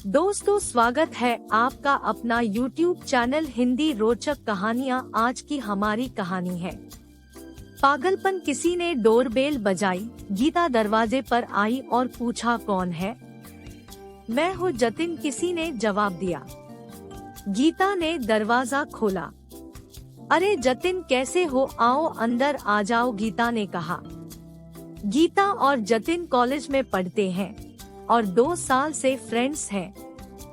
दोस्तों, स्वागत है आपका अपना YouTube चैनल हिंदी रोचक कहानियाँ। आज की हमारी कहानी है पागलपन। किसी ने डोरबेल बजाई। गीता दरवाजे पर आई और पूछा, कौन है? मैं हूँ जतिन, किसी ने जवाब दिया। गीता ने दरवाजा खोला। अरे जतिन, कैसे हो? आओ अंदर आ जाओ, गीता ने कहा। गीता और जतिन कॉलेज में पढ़ते हैं और 2 साल से फ्रेंड्स हैं।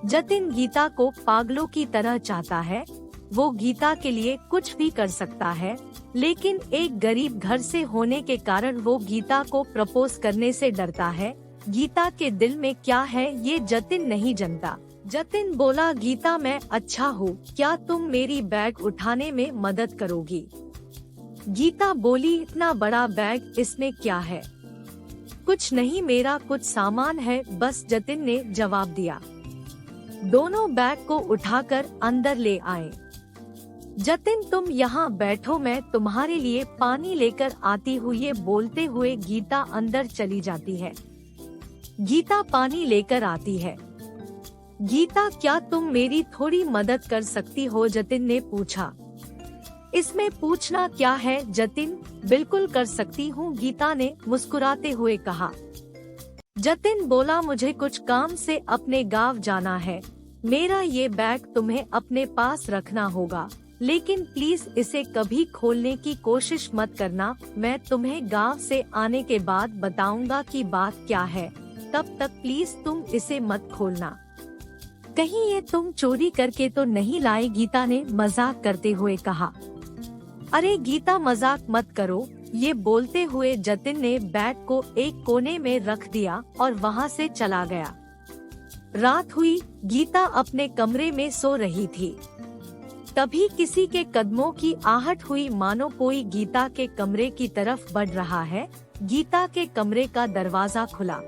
जतिन गीता को पागलों की तरह चाहता है। वो गीता के लिए कुछ भी कर सकता है, लेकिन एक गरीब घर से होने के कारण वो गीता को प्रपोज करने से डरता है। गीता के दिल में क्या है ये जतिन नहीं जानता। जतिन बोला, गीता मैं अच्छा हूँ, क्या तुम मेरी बैग उठाने में मदद करोगी? गीता बोली, इतना बड़ा बैग, इसमें क्या है? कुछ नहीं, मेरा कुछ सामान है बस, जतिन ने जवाब दिया। दोनों बैग को उठाकर अंदर ले आए। जतिन, तुम यहाँ बैठो, मैं तुम्हारे लिए पानी लेकर आती हूँ। ये बोलते हुए गीता अंदर चली जाती है। गीता पानी लेकर आती है। गीता, क्या तुम मेरी थोड़ी मदद कर सकती हो? जतिन ने पूछा। इसमें पूछना क्या है जतिन, बिल्कुल कर सकती हूँ, गीता ने मुस्कुराते हुए कहा। जतिन बोला, मुझे कुछ काम से अपने गांव जाना है। मेरा ये बैग तुम्हें अपने पास रखना होगा, लेकिन प्लीज इसे कभी खोलने की कोशिश मत करना। मैं तुम्हें गांव से आने के बाद बताऊंगा कि बात क्या है, तब तक प्लीज तुम इसे मत खोलना। कहीं ये तुम चोरी करके तो नहीं लाई? गीता ने मजाक करते हुए कहा। अरे गीता, मजाक मत करो। ये बोलते हुए जतिन ने बैग को एक कोने में रख दिया और वहाँ से चला गया। रात हुई। गीता अपने कमरे में सो रही थी। तभी किसी के कदमों की आहट हुई, मानो कोई गीता के कमरे की तरफ बढ़ रहा है। गीता के कमरे का दरवाजा खुला,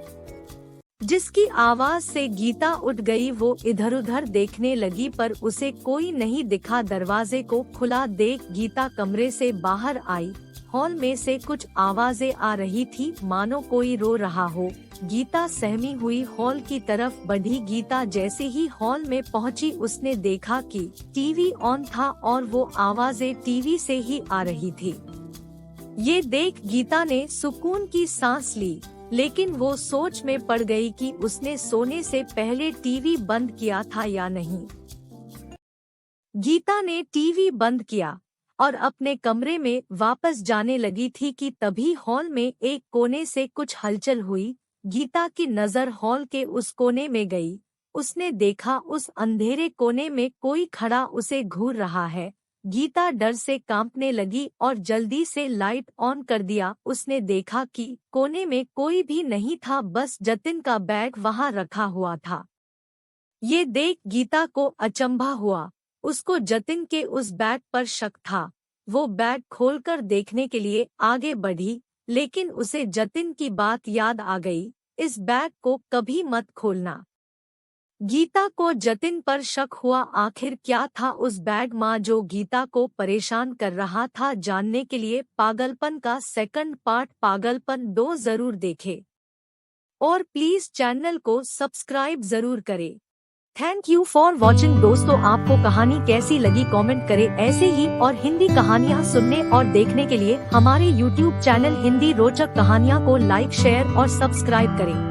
जिसकी आवाज से गीता उठ गई। वो इधर उधर देखने लगी पर उसे कोई नहीं दिखा। दरवाजे को खुला देख गीता कमरे से बाहर आई। हॉल में से कुछ आवाजें आ रही थी, मानो कोई रो रहा हो। गीता सहमी हुई हॉल की तरफ बढ़ी। गीता जैसे ही हॉल में पहुंची, उसने देखा कि टीवी ऑन था और वो आवाजें टीवी से ही आ रही थी। ये देख गीता ने सुकून की सांस ली, लेकिन वो सोच में पड़ गई कि उसने सोने से पहले टीवी बंद किया था या नहीं। गीता ने टीवी बंद किया और अपने कमरे में वापस जाने लगी थी कि तभी हॉल में एक कोने से कुछ हलचल हुई। गीता की नजर हॉल के उस कोने में गई। उसने देखा उस अंधेरे कोने में कोई खड़ा उसे घूर रहा है। गीता डर से कांपने लगी और जल्दी से लाइट ऑन कर दिया। उसने देखा कि कोने में कोई भी नहीं था, बस जतिन का बैग वहां रखा हुआ था। ये देख गीता को अचंभा हुआ। उसको जतिन के उस बैग पर शक था। वो बैग खोलकर देखने के लिए आगे बढ़ी, लेकिन उसे जतिन की बात याद आ गई, इस बैग को कभी मत खोलना। गीता को जतिन पर शक हुआ। आखिर क्या था उस बैग में जो गीता को परेशान कर रहा था? जानने के लिए पागलपन का सेकंड पार्ट पागलपन 2 जरूर देखें और प्लीज चैनल को सब्सक्राइब जरूर करें। Thank you for watching. दोस्तों, आपको कहानी कैसी लगी कमेंट करें। ऐसे ही और हिंदी कहानियाँ सुनने और देखने के लिए हमारे YouTube चैनल हिंदी रोचक कहानियाँ को लाइक, शेयर और सब्सक्राइब करें।